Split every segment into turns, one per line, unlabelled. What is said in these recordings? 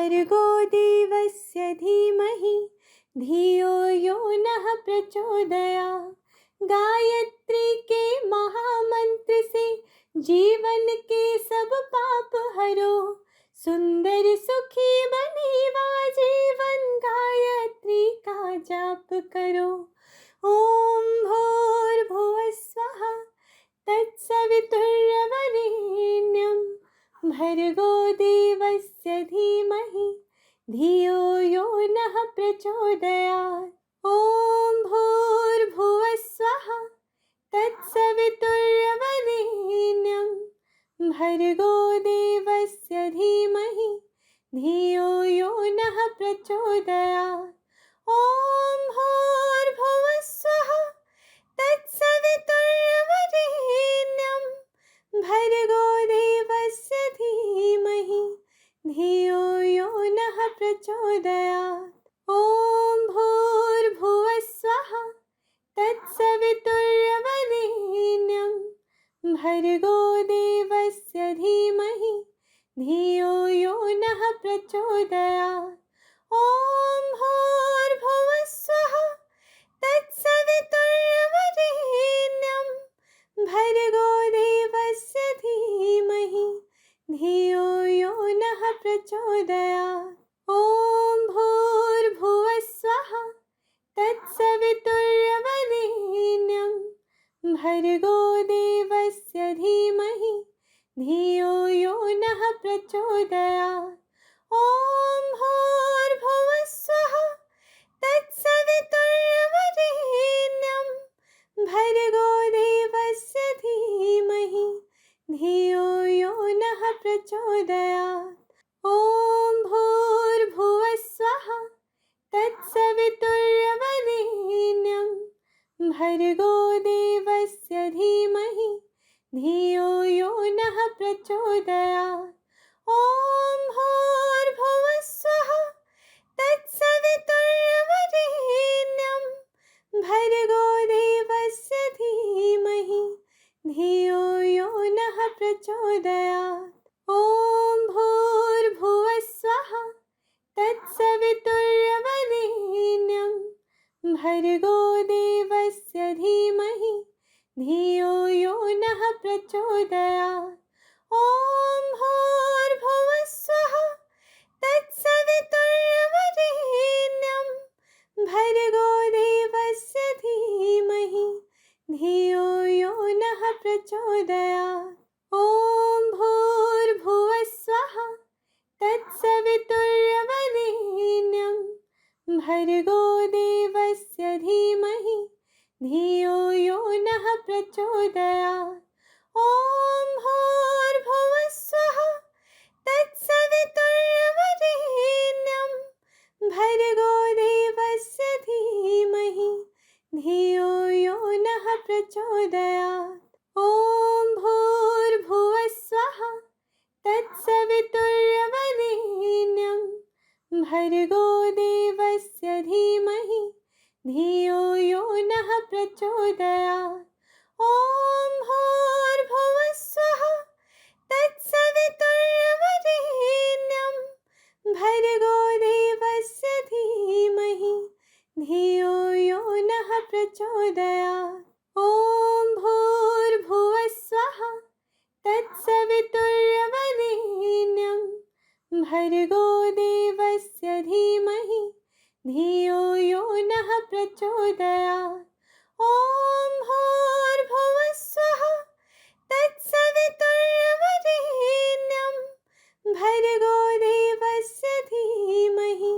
भर्गो देवस्य धीमहि धियो यो नः प्रचोदयात्। गायत्री के महामंत्र से जीवन के सब पाप हरो, सुंदर सुखी बनेवा जीवन गायत्री का जाप करो। ओम भूर्भुवः स्वः तत्सवितुर्वरेण्यं भर्गो देवस्य धीमहि धियो यो नः प्रचोदयात्। ओम भूर्भुवः स्वः तत्सवितुर्वरेण्यं भर्गो देवस्य धीमहि धियो यो नः प्रचोदयात्। ओम भूर्भुवः स्वः तत्सवितुर्वरेण्यं भर्गो देवस्य धीमहि धियो यो नः प्रचोदयात्। ओम भूर्भुवः स्वः तत्सवितुर्वरेण्यं भर्गो देवस्य धीमहि धियो यो नः प्रचोदयात्। ओम भूर्भुवः स्वः तत्सवितुर्वरेण्यं भर्गो देवस्य धीमहि धियो यो नः प्रचोदयात्। ओम भूर्भुवः स्वः तत्सवितुर्वरेण्यं भर्गो देवस्य धीमहि धियो यो नः प्रचोदयात्। ओम भूर्भुवः स्वः तत्सवितुर्वरेण्यं भर्गो देवस्य धीमहि धियो यो नः प्रचोदयात्। ओम भूर्भुवः स्वः तत्सवितुर्वरेण्यं भर्गो देवस्य धीमहि धियो यो नः प्रचोदयात्। ओम भूर्भुवः स्वः तत्सवितुर्वरेण्यं भर्गो देवस्य धीमहि धियो यो नः प्रचोदयात्। ओम भूर्भुवः स्वः तत्सवितुर्वरेण्यं भर्गो देवस्य धीमहि धियो यो नः प्रचोदयात्। ओम भूर्भुवः स्वः तत्सवितुर्वरेण्यं भर्गो देवस्य धीमहि धियो यो नः प्रचोदयात्। ओम भूर्भुवः स्वः तत्सवितुर्वरेण्यं भर्गो देवस्य धीमहि धियो यो नः प्रचोदयात्। ओम भूर्भुवः स्वः तत्सवितुर्वरेण्यं भर्गो देवस्य धीमहि धियो यो नः प्रचोदयात्। ओम भूर्भुवः स्वः तत्सवितुर्वरेण्यं भर्गो देवस्य धीमहि धियो यो नः प्रचोदयात्। ओम भूर्भुवः स्वः तत्सवितुर्वरेण्यं भर्गो देवस्य धीमहि धियो यो नः प्रचोदयात्। ओम भूर्भुवः स्वः तत्सवितुर्वरेण्यं भर्गो देवस्य धीमहि धियो यो नः प्रचोदयात्। ओम भूर्भुवः स्वः तत्सवितुर्वरेण्यं भर्गो देवस्य धीमहि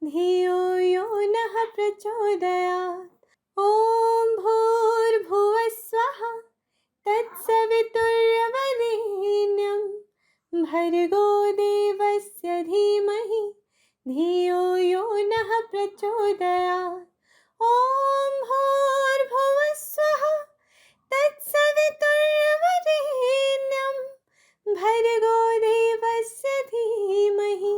धियो यो नः प्रचोदयात्। ओम भूर्भुवः स्वः तत्सवितुर्वरेण्यं भर्गो देवस्य धीमहि धियो यो नः प्रचोदयात्। ओम भूर्भुवः स्वः तत्सवितुर्वरेण्यं भर्गो देवस्य धीमहि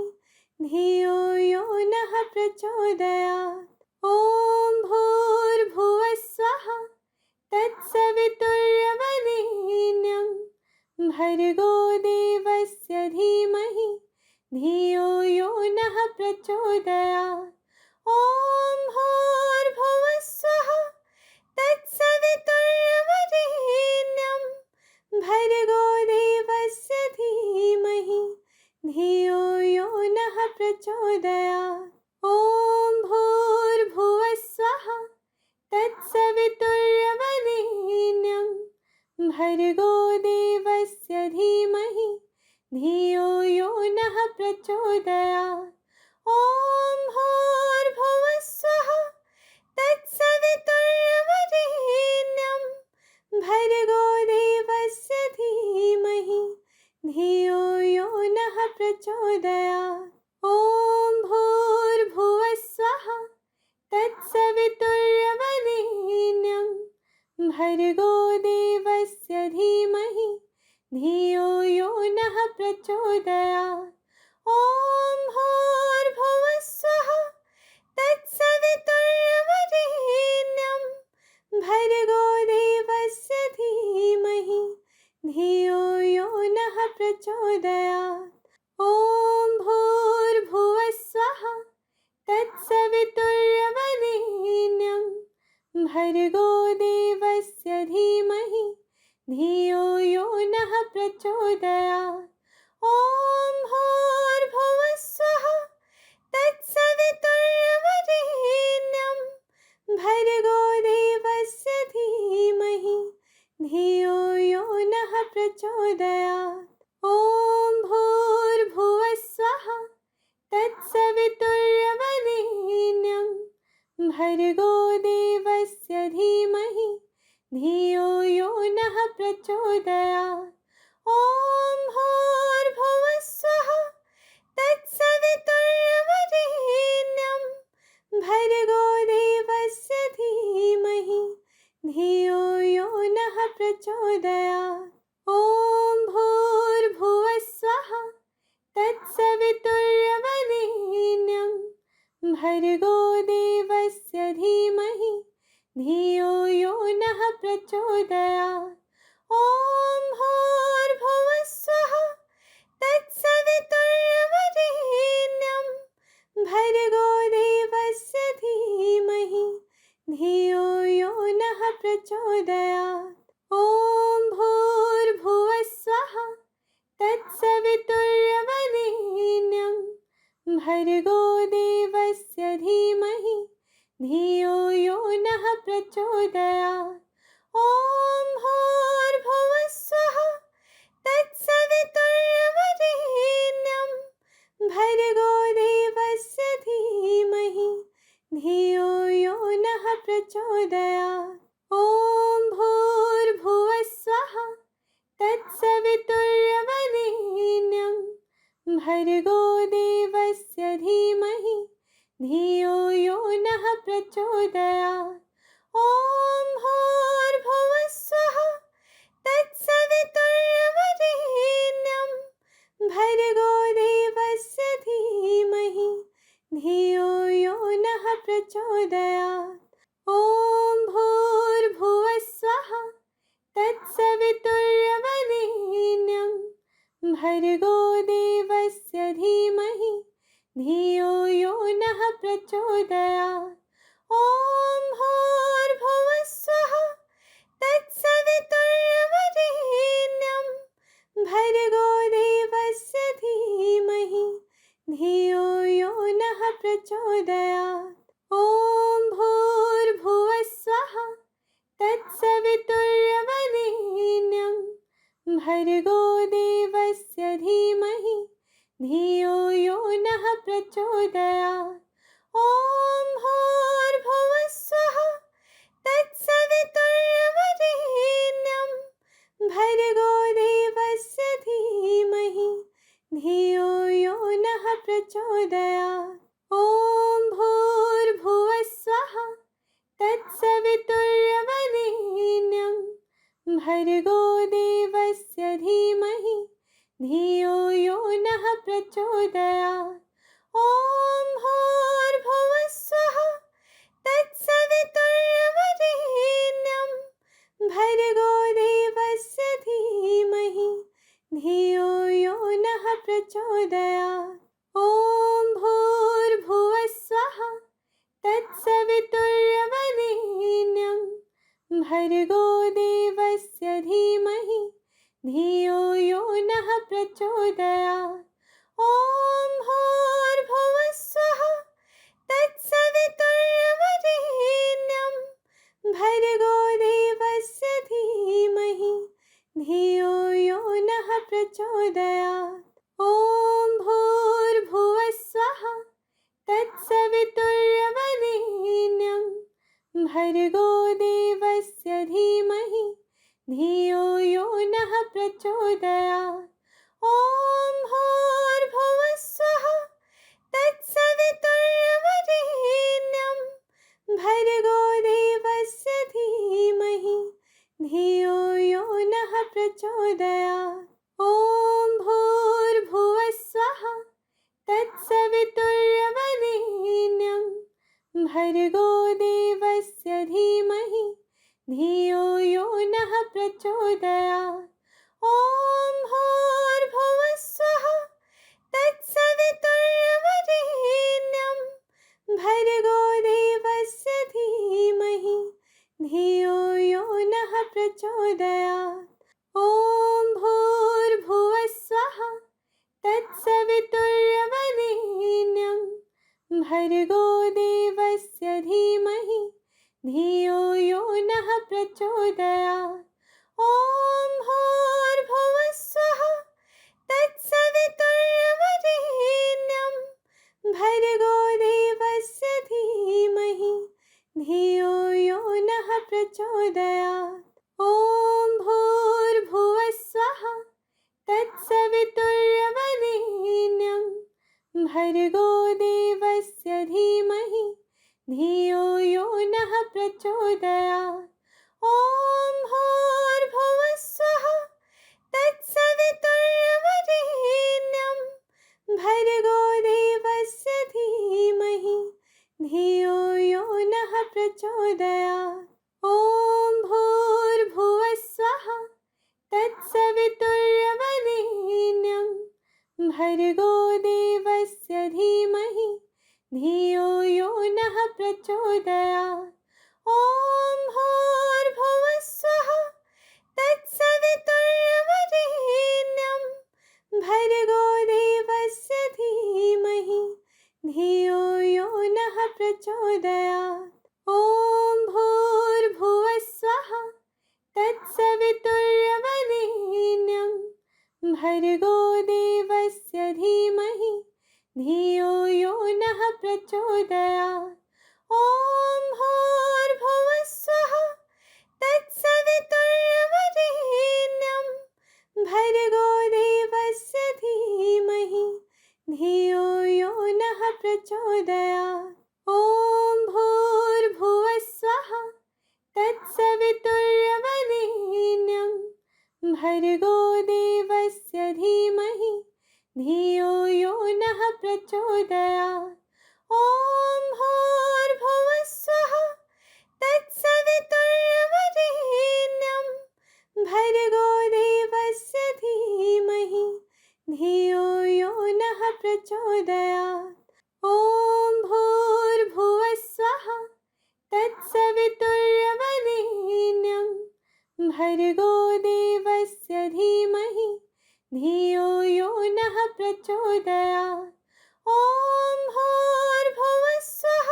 धियो यो नः प्रचोदयात्। ओम भूर्भुवः स्वः तत्सवितुर्वरेण्यं भर्गो देवस्य धीमहि धियो यो प्रचोदयात्। ॐ भूर्भुवस्सुः तत्सवितुर्वरेण्यं भर्गो देवस्य धीमहि धियो यो नः प्रचोदयात्। ॐ भूर्भुवस्सुः तत्सवितुर्वरेण्यं भर्गो देवस्य धीमहि धियो यो नः प्रचोदयात्। ॐ भूर्भुवस्सुः तत्सवितुर्वरेण्यं भर्गो देवस्य धीमहि धियो यो नः प्रचोदयात्। ॐ भूर्भुवस्सुः तत्सवितुर्वरेण्यं भर्गो देवस्य धीमहि धियो यो नः प्रचोदयात्। ॐ भूर्भुवस्सुः तत्सवितुर्वरेण्यं भर्गो देवस्य धीमहि धियो यो नः प्रचोदयात्। ॐ भूर्भुवस्सुः तत्सवितुर्वरेण्यं भर्गो देवस्य धीमहि धियो यो नः प्रचोदयात्। ॐ भूर्भुवस्सुः तत्सवितुर्वरेण्यं भर्गो देवस्य धीमहि धियो यो नः प्रचोदयात्। ॐ भूर्भुवस्सुः तत्सवितुर्वरेण्यं भर्गो देवस्य धीमहि धियो यो नः प्रचोदयात्। ॐ भूर्भुवस्सुः तत्सवितुर्वरेण्यं भर्गो देवस्य धीमहि धियो यो नः प्रचोदयात्। ॐ भूर्भुवस्सुः तत्सवितुर्वरेण्यं भर्गो देवस्य धीमहि धियो यो नः प्रचोदयात्। ॐ भूर्भुवस्सुः तत्सवितुर्वरेण्यं भर्गो देवस्य धीमहि धियो यो नः प्रचोदयात्। ॐ भूर्भुवस्सुः तत्सवितुर्वरेण्यं भर्गो देवस्य धीमहि धियो यो नः प्रचोदयात्। ॐ भूर्भुवस्सुः तत्सवितुर्वरेण्यं भर्गो देवस्य धीमहि धियो यो नः प्रचोदयात्। ॐ भूर्भुवस्सुः तत्सवितुर्वरेण्यं भर्गो देवस्य धीमहि धियो यो नः प्रचोदयात्। ॐ भूर्भुवस्सुः तत्सवितुर्वरेण्यं भर्गो देवस्य धीमहि धियो यो नः प्रचोदयात्। ॐ भूर्भुवस्सुः तत्सवितुर्वरेण्यं भर्गो देवस्य धीमहि धियो यो नः प्रचोदयात्। ॐ भूर्भुवस्सुः तत्सवितुर्वरेण्यं भर्गो देवस्य धीमहि धियो यो नः प्रचोदयात्। ॐ भूर्भुवस्सुः तत्सवितुर्वरेण्यं भर्गो देवस्य धीमहि धियो यो नः प्रचोदयात्। ॐ भूर्भुवस्सुः तत्सवितुर्वरेण्यं भर्गो देवस्य धीमहि धियो यो नः प्रचोदयात्। ॐ भूर्भुवस्सुः तत्सवितुर्वरेण्यं भर्गो देवस्य धीमहि धियो यो नः प्रचोदयात्। ॐ भूर्भुवस्सुः तत्सवितुर्वरेण्यं भर्गो देवस्य धीमहि धियो यो नः प्रचोदयात्। ॐ देवस्य धीमहि धियो यो नः प्रचोदयात्। ॐ भूर्भुवस्सुवः तत्सवितुर्वरेण्यं भर्गो देवस्य धीमहि धियो यो नः प्रचोदयात्। ॐ भूर्भुवस्सुवः तत्सवितुर्वरेण्यं भर्गो देवस्य धीमहि धियो यो नः प्रचोदयात्। ॐ भूर्भुवस्सुवः तत्सवितुर्वरेण्यं भर्गो देवस्य धीमहि धियो यो नः प्रचोदयात्। ॐ भूर्भुवस्सुवः तत्सवितुर्वरेण्यं भर्गो देवस्य धीमहि धियो यो नः प्रचोदयात्। ॐ भूर्भुवस्सुवः तत्सवितुर्वरेण्यं भर्गो देवस्य धीमहि धियो यो नः प्रचोदयात्। ॐ भूर्भुवस्सुवः तत्सवितुर्वरेण्यं भर्गो देवस्य धीमहि धियो यो नः प्रचोदयात्। ॐ भूर्भुवस्सुवः तत्सवितुर्वरेण्यं भर्गो देवस्य धीमहि धियो यो नः प्रचोदयात्। ॐ भूर्भुवस्सुवः तत्सवितुर्वरेण्यं भर्गो देवस्य धीमहि धियो यो नः प्रचोदयात्। ॐ भूर्भुवस्सुवः तत्सवितुर्वरेण्यं भर्गो देवस्य धीमहि धियो यो नः प्रचोदयात्। ॐ भूर्भुवस्सुवः तत्सवितुर्वरेण्यं भर्गो देवस्य धीमहि धियो यो नः प्रचोदयात्। ॐ भूर्भुवस्सुवः तत्सवितुर्वरेण्यं भर्गो देवस्य धीमहि धियो यो नः प्रचोदयात्। ॐ भूर्भुवस्सुवः तत्सवितुर्वरेण्यं भर्गो देवस्य धीमहि धियो यो नः प्रचोदयात्। ॐ भूर्भुवस्सुवः तत्सवितुर्वरेण्यं भर्गो देवस्य धीमहि धियो यो नः प्रचोदयात्। ॐ भूर्भुवस्सुवः तत्सवितुर्वरेण्यं भर्गो देवस्य धीमहि धियो यो नः प्रचोदयात्। ॐ भूर्भुवस्सुवः तत्सवितुर्वरेण्यं भर्गो देवस्य धीमहि धियो यो नः प्रचोदयात्। ॐ भूर्भुवस्सुवः तत्सवितुर्वरेण्यं भर्गो देवस्य धीमहि धियो यो नः प्रचोदयात्। ॐ भूर्भुवस्सुवः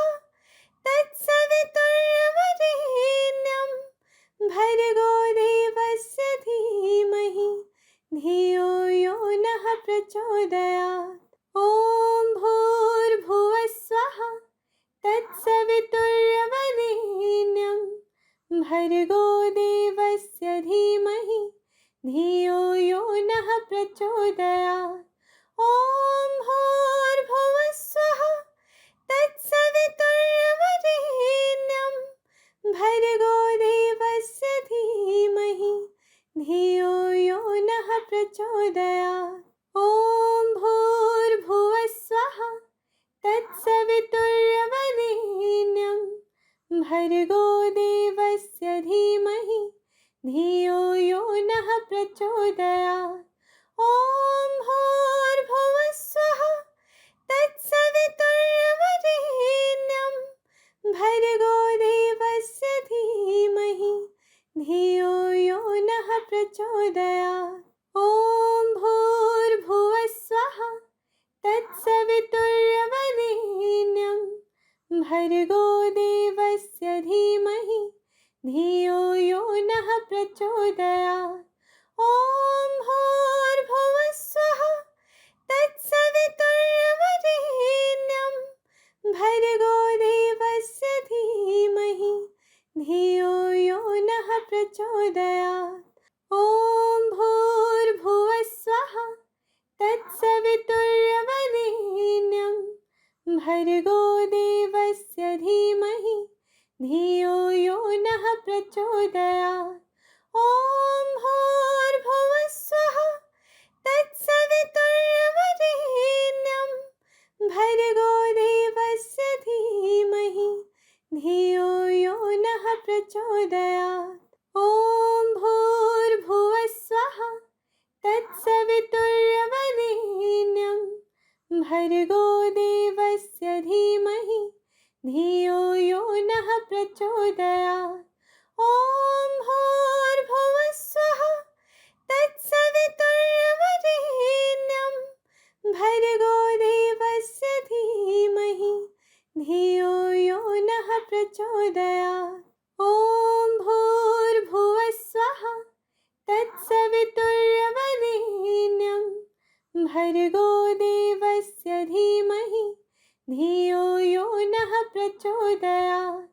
तत्सवितुर्वरेण्यं भर्गो देवस्य धीमहि धियो यो नः प्रचोदयात्। ॐ भूर्भुवस्सुवः तत्सवितुर्वरेण्यं भर्गो देवस्य धीमहि धियो यो नः प्रचोदयात्। ॐ भूर्भुवस्सुवः तत्सवितुर्वरेण्यं भर्गो देवस्य धीमहि धियो यो नः प्रचोदयात्। ॐ भूर्भुवस्सुवः तत्सवितुर्वरेण्यं भर्गो देवस्य धीमहि धियो यो नः प्रचोदयात्। ॐ भूर्भुवस्सुवः तत्सवितुर्वरेण्यं भर्गो देवस्य धीमहि धियो यो नः प्रचोदयात्। ॐ भूर्भुवः स्वः तत्सवितुर्वरेण्यं भर्गो देवस्य धीमहि धियो यो नः प्रचोदयात्। ॐ भूर्भुवः स्वः तत्सवितुर्वरेण्यं भर्गो देवस्य धीमहि धियो यो नः प्रचोदयात्। ॐ भूर्भुवः स्वः तत्सवितुर्वरेण्यं भर्गो देवस्य धीमहि धियो यो नः प्रचोदयात्। ॐ भूर्भुवः स्वः तत्सवितुर्वरेण्यं भर्गो देवस्य धीमहि धियो यो नः प्रचोदयात्। ॐ भूर्भुवः स्वः तत्सवितुर्वरेण्यं भर्गो देवस्य धीमहि धियो यो नः प्रचोदयात्। ॐ भूर्भुवः स्वः तत्सवितुर्वरेण्यं भर्गो देवस्य धीमहि धियो यो नः प्रचोदयात्। ॐ भूर्भुवः स्वः तत्सवितुर्वरेण्यं भर्गो देवस्य धीमहि धियो यो नः प्रचोदयात्।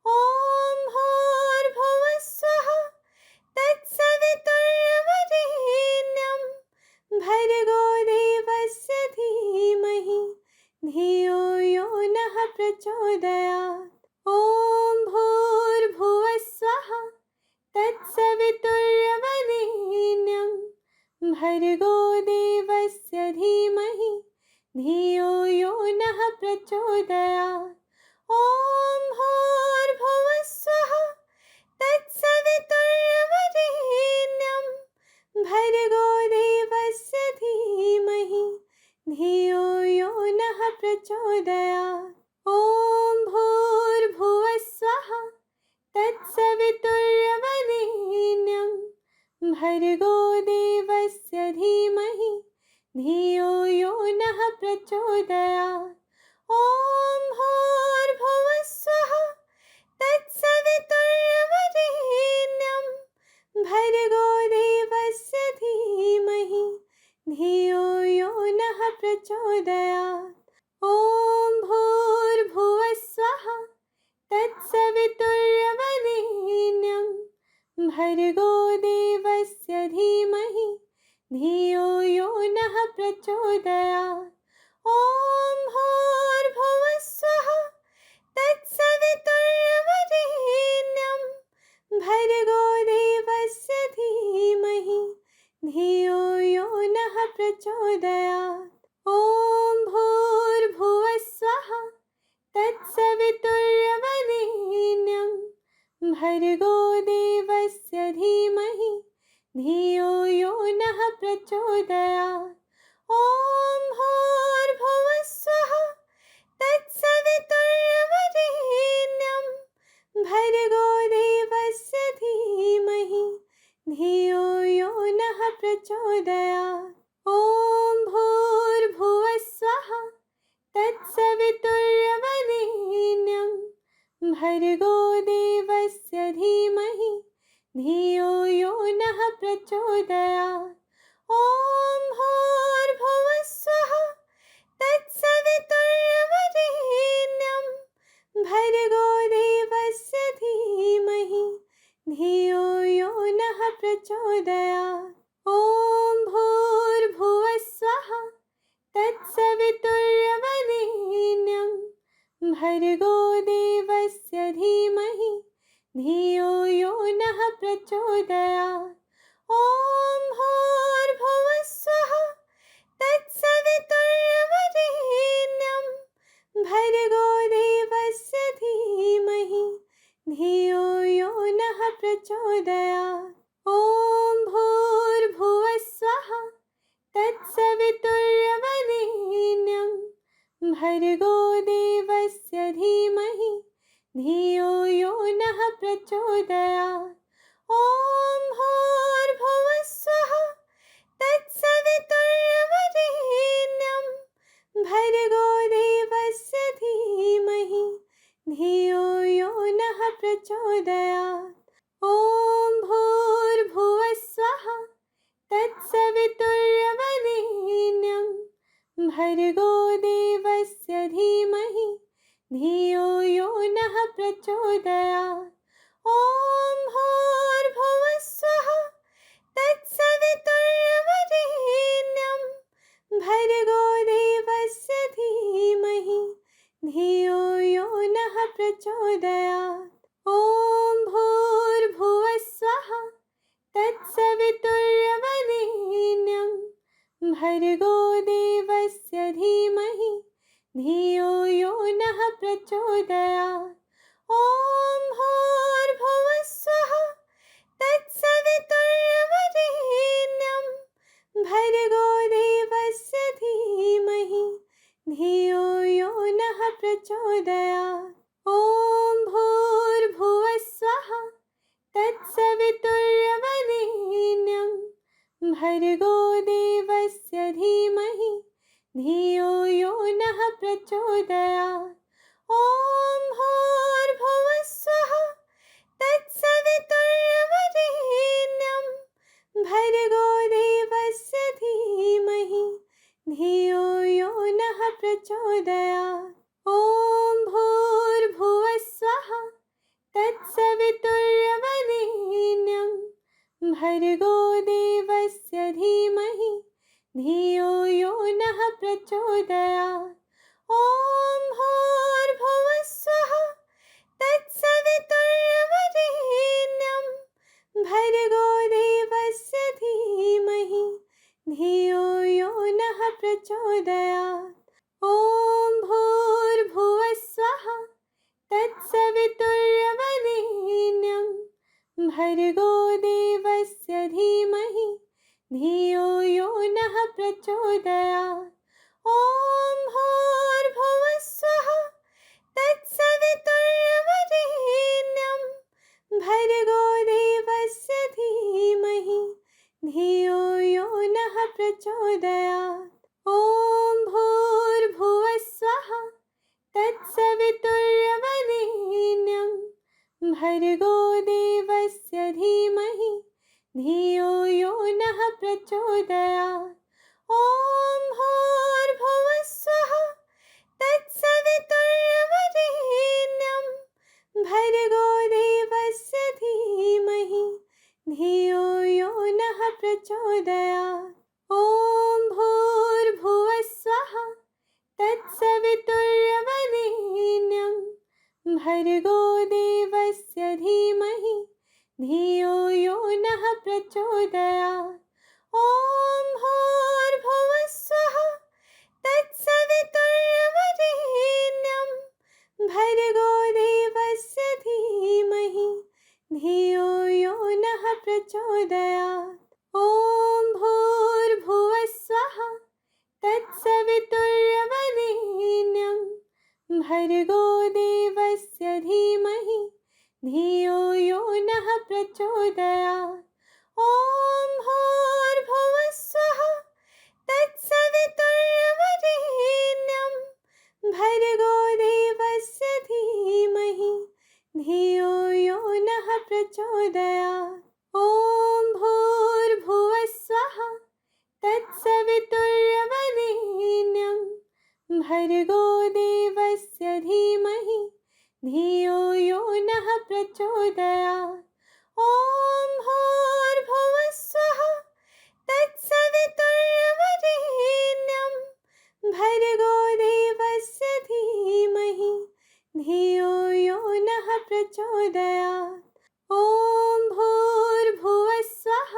ॐ भूर्भुवः स्वः तत्सवितुर्वरेण्यं भर्गो देवस्य धीमहि धियो यो नः प्रचोदयात्। ॐ भूर्भुवः स्वः तत्सवितुर्वरेण्यं भर्गो देवस्य धीमहि धियो यो नः प्रचोदयात्। ॐ भूर्भुवः स्वः तत्सवितुर्वरेण्यं भर्गो देवस्य धीमहि धियो यो नः प्रचोदयात्। ॐ भूर्भुवः स्वः तत्सवितुर्वरेण्यं भर्गो देवस्य धीमहि धियो यो नः प्रचोदयात्। ॐ भूर्भुवः स्वः तत्सवितुर्वरेण्यं भर्गो देवस्य धीमहि धियो यो नः प्रचोदयात्। ॐ भूर्भुवः स्वः तत्सवितुर्वरेण्यं भर्गो देवस्य धीमहि धियो यो नः प्रचोदयात्। ॐ भूर्भुवः स्वः तत्सवितुर्वरेण्यं भर्गो देवस्य धीमहि धियो यो नः प्रचोदयात्। ॐ भूर्भुवः स्वः तत्सवितुर्वरेण्यं भर्गो देवस्य धीमहि धियो यो नः प्रचोदयात्। ॐ भूर्भुवः स्वः तत्सवितुर्वरेण्यं भर्गो देवस्य धीमहि धियो यो नः प्रचोदयात्। ॐ भूर्भुवः स्वः तत्सवितुर्वरेण्यं भर्गो देवस्य धीमहि धियो यो नः प्रचोदयात्। ॐ भूर्भुवः स्वः तत्सवितुर्वरेण्यं भर्गो देवस्य धीमहि धियो यो नः प्रचोदयात्। ॐ भूर्भुवः स्वः तत्सवितुर्वरेण्यं भर्गो देवस्य धीमहि धियो यो नः प्रचोदयात्। ॐ भूर्भुवः स्वः तत्सवितुर्वरेण्यं भर्गो देवस्य धीमहि धियो यो नः प्रचोदयात्। ॐ भूर्भुवः स्वः तत्सवितुर्वरेण्यं भर्गो देवस्य धीमहि धियो यो नः प्रचोदयात्। ॐ भर्गो देवस्य धीमहि धियो यो नः प्रचोदयात्। ॐ भूर्भुवः स्वः तत्सवितुर्वरेण्यं भर्गो देवस्य धीमहि धियो यो नः प्रचोदयात्। ॐ भूर्भुवः स्वः तत्सवितुर्वरेण्यं भर्गो देवस्य धीमहि धियो यो नः प्रचोदयात्। ॐ भूर्भुवः स्वः तत्सवितुर्वरेण्यं भर्गो देवस्य धीमहि धियो यो नः प्रचोदयात्। ॐ भूर्भुवः स्वः तत्सवितुर्वरेण्यं भर्गो देवस्य धीमहि धियो यो नः प्रचोदयात्। ॐ भूर्भुवः स्वः तत्सवितुर्वरेण्यं भर्गो देवस्य धीमहि धियो यो नः प्रचोदयात्। ॐ भूर्भुवः स्वः तत्सवितुर्वरेण्यं भर्गो देवस्य धीमहि धियो यो नः प्रचोदयात्। ॐ भूर्भुवः स्वः तत्सवितुर्वरेण्यं भर्गो देवस्य धीमहि धियो यो नः प्रचोदयात्। ॐ भूर्भुवः स्वः तत्सवितुर्वरेण्यं भर्गो देवस्य धीमहि धियो यो नः प्रचोदयात्। ॐ भूर्भुवः स्वः तत्सवितुर्वरेण्यं भर्गो देवस्य धीमहि धियो यो नः प्रचोदयात्। ॐ भूर्भुवः स्वः तत्सवितुर्वरेण्यं भर्गो देवस्य धीमहि धियो यो नः प्रचोदयात्। ॐ भूर्भुवः स्वः तत्सवितुर्वरेण्यं भर्गो देवस्य धीमहि धियो यो नः प्रचोदयात्। ॐ भूर्भुवः स्वः तत्सवितुर्वरेण्यं भर्गो देवस्य धीमहि धियो यो नः प्रचोदयात्। ॐ भूर्भुवः स्वः तत्सवितुर्वरेण्यं भर्गो देवस्य धीमहि धियो यो नः प्रचोदयात्। ॐ भूर्भुवः स्वः तत्सवितुर्वरेण्यं भर्गो देवस्य धीमहि धियो यो नः प्रचोदयात्। ॐ भूर्भुवः स्वः तत्सवितुर्वरेण्यं भर्गो देवस्य धीमहि धियो यो नः प्रचोदयात्। ॐ भूर्भुवः स्वः तत्सवितुर्वरेण्यं भर्गो देवस्य धीमहि धियो यो नः प्रचोदयात्। ॐ भूर्भुवः स्वः तत्सवितुर्वरेण्यं भर्गो देवस्य धीमहि धियो यो नः प्रचोदयात्। ॐ भूर्भुवः स्वः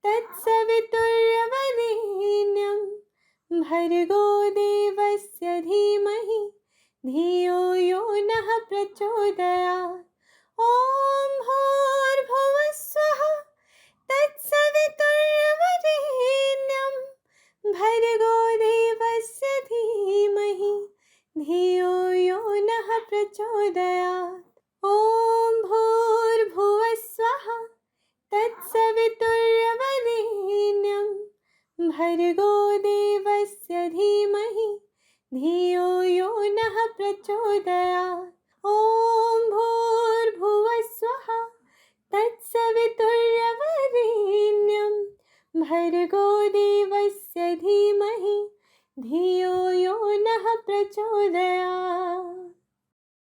तत्सवितुर्वरेण्यं भर्गो देवस्य धीमहि धियो यो नः प्रचोदयात्। ॐ भूर्भुवः स्वः तत्सवितुर्वरेण्यं भर्गो देवस्य धीमहि धियो यो नः प्रचोदयात्। ॐ भूर्भुवः स्वः तत्सवितुर्वरेण्यं भर्गो देवस्य धीमहि धियो यो नः प्रचोदयात्। ॐ भूर्भुवः स्वः तत्सवितुर्वरेण्यं भर्गो